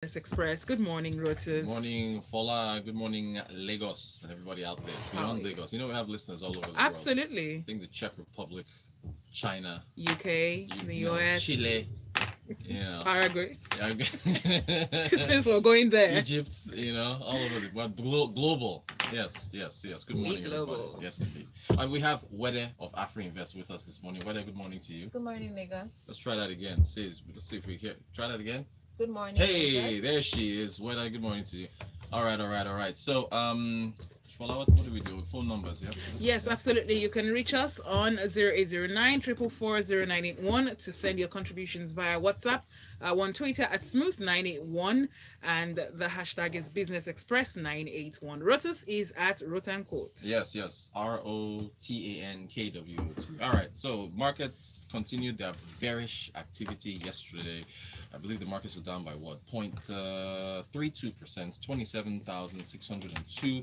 Business Express. Good morning, Good Rotus. morning, Fola. Good morning, Lagos, and everybody out there How are beyond you? Lagos. We have listeners all over the world. I Absolutely. think the Czech Republic, China, UK, the US, Chile, you know, Paraguay. yeah, Since we're going there, Egypt, all over the world. Global. Yes, yes, yes. Good we morning, everybody. global. Yes, indeed. And we have Vwede of Afrinvest with us this morning. Wede, good morning to you. Good morning, Lagos. Let's try that again. Let's see if we hear. Try that again. Good morning, Hey, Lagos. there she is. Weda, good morning to you. All right, all right, all right. So, Shwala, what do we do? Phone numbers, yeah? Yes, absolutely. You can reach us on 0809 to send your contributions via WhatsApp, on Twitter at Smooth981, and the hashtag is Business Express 981. Rotus is at Rotan Court. Yes, yes. ROTANKWOT. All right. So, markets continued their bearish activity yesterday. I believe the markets were down by what? 0.32%, 27,602.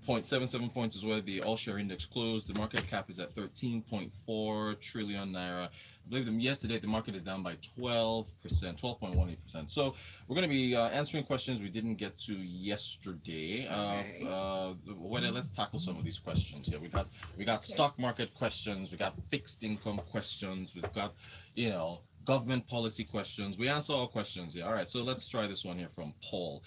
0.77 points is where the all share index closed. The market cap is at 13.4 trillion naira. I believe yesterday the market is down by 12%, 12.18%. So we're going to be answering questions we didn't get to yesterday. Okay. Whether let's tackle some of these questions here. We got Okay. stock market questions. We got fixed income questions. We've got government policy questions. We answer all questions here. All right. So let's try this one here from Paul.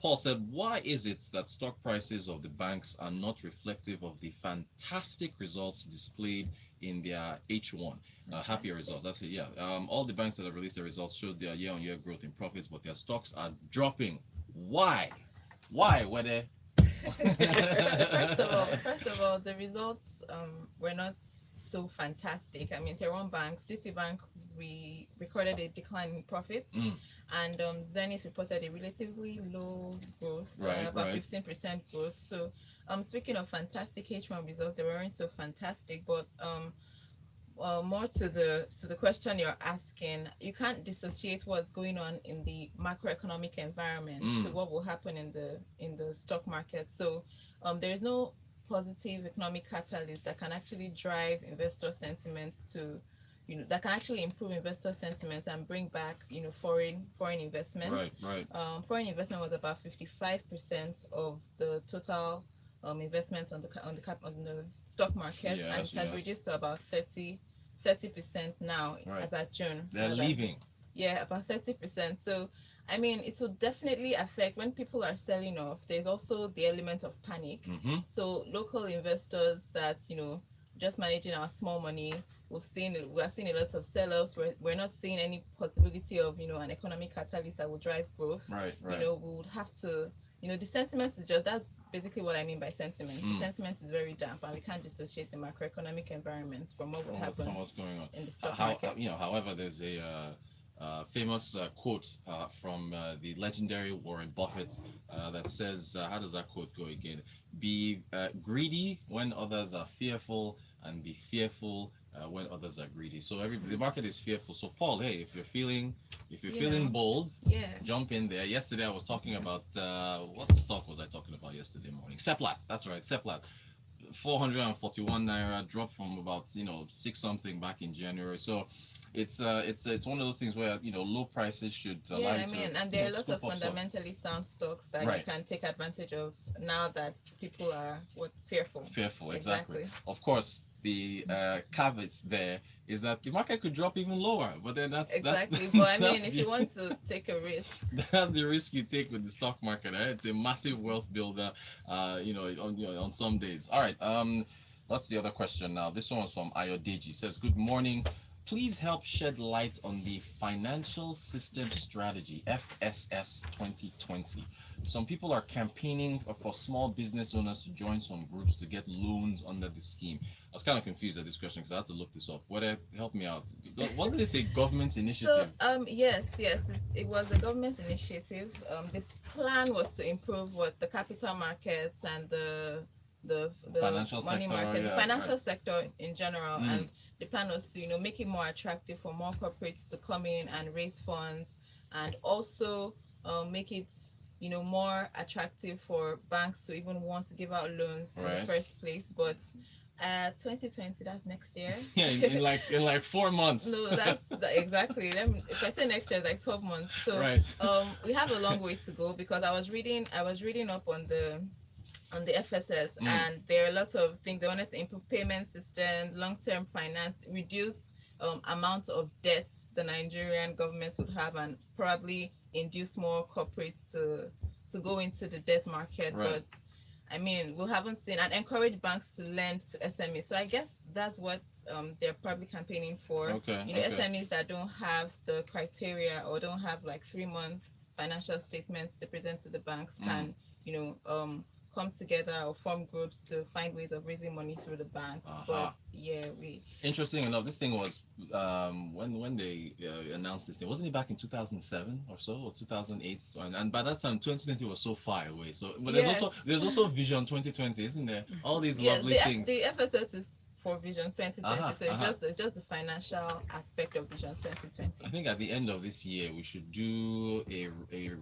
Paul said, why is it that stock prices of the banks are not reflective of the fantastic results displayed in their H1 half year results? That's it, yeah. All the banks that have released their results showed their year on year growth in profits, but their stocks are dropping. Why? Why? Were they? First of all, the results were not so fantastic. I mean, Tehran Bank, Citibank, we recorded a decline in profits, Mm, and Zenith reported a relatively low growth, right, about right. 15% growth. So, speaking of fantastic H1 results, they weren't so fantastic, but more to the question you're asking, you can't dissociate what's going on in the macroeconomic environment to Mm, what will happen in the stock market. So there's no positive economic catalyst that can actually drive investor sentiment to, that can actually improve investor sentiment and bring back, foreign investments. right, right. Foreign investment was about 55% of the total investments on the stock market, and Yes, it has yes. reduced to about 30% now Right. as at June. They're leaving. Yeah, about 30%. So I mean, it will definitely affect when people are selling off. There's also the element of panic. Mm-hmm. So local investors that, just managing our small money, we're seeing a lot of sell-offs. We're not seeing any possibility of, an economic catalyst that will drive growth. Right, right. We would have to, the sentiment is just, that's basically what I mean by sentiment. The Mm. sentiment is very damp, and we can't dissociate the macroeconomic environment from what would From happen what's going on. in the stock market. However, there's a famous quote from the legendary Warren Buffett that says, how does that quote go again? Be greedy when others are fearful, and be fearful when others are greedy. So the market is fearful. So Paul, hey, if you're You feeling know, bold, yeah. jump in there. Yesterday I was talking about what stock was I talking about yesterday morning? Seplat. That's right, Seplat. 441 naira dropped from about six something back in January. So it's one of those things where low prices should allow Yeah, you I to mean, and there are lots of scoop up stuff. fundamentally sound stocks that you Right. can take advantage of now that people are fearful. Fearful, exactly. Of course, the caveats there is that the market could drop even lower, but then Exactly. But I mean, that's if the you want to take a risk, that's the risk you take with the stock market. Right? It's a massive wealth builder. On some days. All right. What's the other question now? This one was from Ayo Deji. Says, "Good morning. Please help shed light on the Financial System Strategy (FSS 2020). Some people are campaigning for small business owners to join some groups to get loans under the scheme." I was kind of confused at this question because I had to look this up. Help me out? Wasn't this a government so initiative? yes, it was a government initiative. The plan was to improve what the capital markets and the Financial money sector, market, the yeah, financial right. sector in general, Mm, and the plan was to make it more attractive for more corporates to come in and raise funds, and also make it more attractive for banks to even want to give out loans in the right. first place. But 2020, that's next year. Yeah, in like 4 months. No, exactly. If I say next year, it's like 12 months. So Right. we have a long way to go because I was reading up on the FSS, Mm. and there are lots of things they wanted to improve: payment systems, long-term finance, reduce amount of debt the Nigerian government would have, and probably induce more corporates to go into the debt market. Right. But I mean, we haven't seen, and encourage banks to lend to SMEs. So I guess that's what they're probably campaigning for. Okay. Okay. SMEs that don't have the criteria or don't have like 3 month financial statements to present to the banks can, come together or form groups to find ways of raising money through the banks. But yeah, Interesting enough, this thing was when they announced this thing, wasn't it back in 2007 or so, or 2008? And by that time, 2020 was so far away. So, but there's also Vision 2020, isn't there? All these lovely things. The FSS is for Vision 2020, so it's just the financial aspect of Vision 2020. I think at the end of this year, we should do a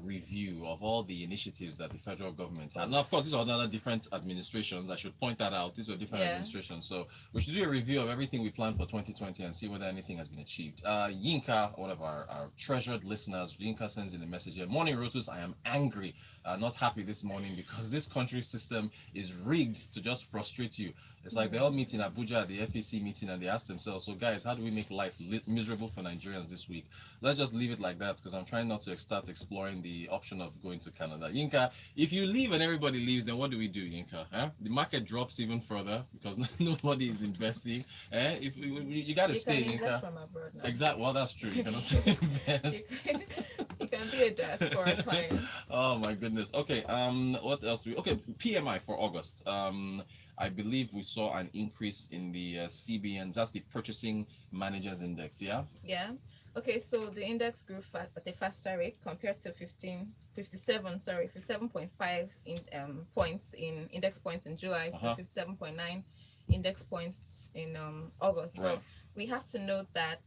review of all the initiatives that the federal government had. Now, of course, these are another different administrations. I should point that out. These are different administrations. So we should do a review of everything we planned for 2020 and see whether anything has been achieved. Yinka, one of our treasured listeners, Yinka sends in a message here. Morning, Rotus. I am angry, not happy this morning because this country system is rigged to just frustrate you. It's like they all meet in Abuja at the FEC meeting and they ask themselves, so guys, how do we make life miserable for Nigerians this week? Let's just leave it like that because I'm trying not to start exploring the option of going to Canada. Yinka, if you leave and everybody leaves, then what do we do, Yinka? The market drops even further because nobody is investing. If you got to stay, Yinka. From abroad now. Exactly. Well, that's true. You can also invest. You can be a diaspora client. Oh my goodness. Okay. What else do we? Okay, PMI for August. I believe we saw an increase in the CBNs. That's the Purchasing Managers Index, yeah? Yeah. Okay, so the index grew at a faster rate compared to 57.5 points in index points in July to 57.9 index points in August. Right. But we have to note that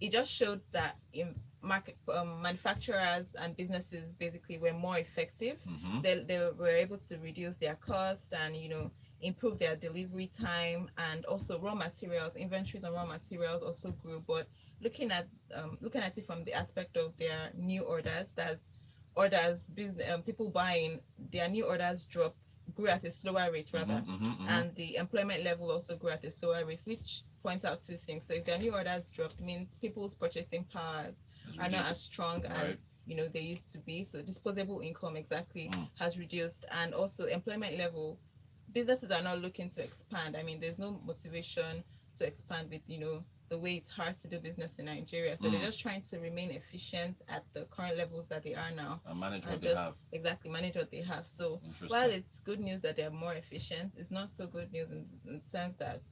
it just showed that in market manufacturers and businesses basically were more effective. They were able to reduce their cost and improve their delivery time, and also raw materials inventories and raw materials also grew. But looking at it from the aspect of their new orders, that's orders business people buying, their new orders grew at a slower rate rather, and the employment level also grew at a slower rate, which points out two things. So if their new orders dropped, means people's purchasing powers are not as strong as they used to be. So disposable income has reduced, and also employment level, businesses are not looking to expand. I mean, there's no motivation to expand with the way it's hard to do business in Nigeria. So they're just trying to remain efficient at the current levels that they are now and manage what they have. Exactly, manage what they have. So while it's good news that they're more efficient, it's not so good news in the sense that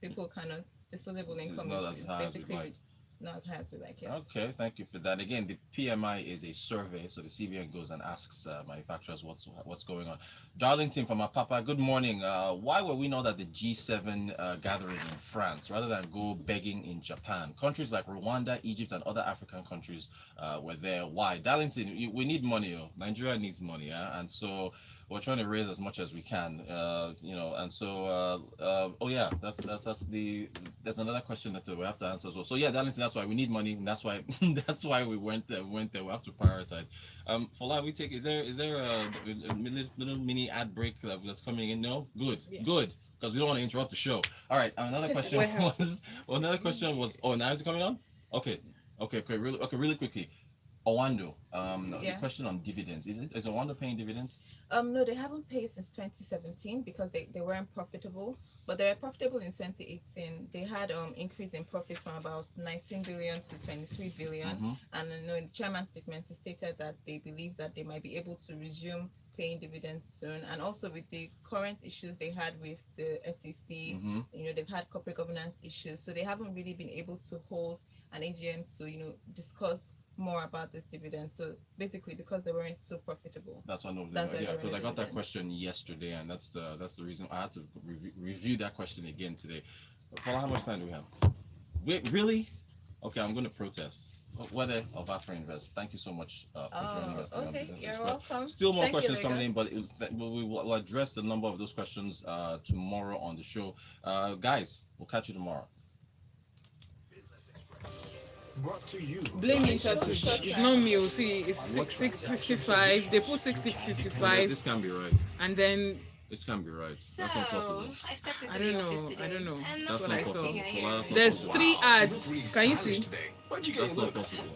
people cannot, disposable income is basically not as high as we like it. Okay, thank you for that. Again, the PMI is a survey, so the CBN goes and asks manufacturers what's going on. Darlington from Apapa, good morning. Why were we not at the G7 gathering in France rather than go begging in Japan? Countries like Rwanda, Egypt, and other African countries were there. Why? Darlington, we need money. Nigeria needs money, and so we're trying to raise as much as we can, and so there's another question that we have to answer as well. So yeah, Darlington, that's why we need money, and that's why we went there. We have to prioritize. Fola, is there a little mini ad break that's coming in? No, good, because we don't want to interrupt the show. All right, another question was. Oh, now is it coming on? Okay, really quickly. Oando, the question on dividends. Is Oando paying dividends? No, they haven't paid since 2017 because they weren't profitable. But they were profitable in 2018. They had increase in profits from about 19 billion to 23 billion. And in the chairman's statement, he stated that they believe that they might be able to resume paying dividends soon. And also with the current issues they had with the SEC, they've had corporate governance issues. So they haven't really been able to hold an AGM to discuss more about this dividend. So basically, because they weren't so profitable. That's why because I got that question yesterday, and that's the reason I had to review that question again today. For how much time do we have? Wait, really? Okay, I'm going to protest. Vwede of Afrinvest. Thank you so much for joining us today on Okay, Business you're Express. welcome. Still more Thank you, questions coming in, Lagos. but we will address the number of those questions tomorrow on the show. Guys, we'll catch you tomorrow. Business Express. Brought to you Blame by Show Intersuch. short It's track. not me. You see, it's What? 6:55. They put 60:55, This can't be right. and then This can't be right. So, That's not possible. I stepped into I the don't office know. today. I don't know. And That's That's what not I saw. possible. nothing I Fola, that's not There's possible. three You look ads. really Can you stylish see? today. Where'd you get That's your not look? possible.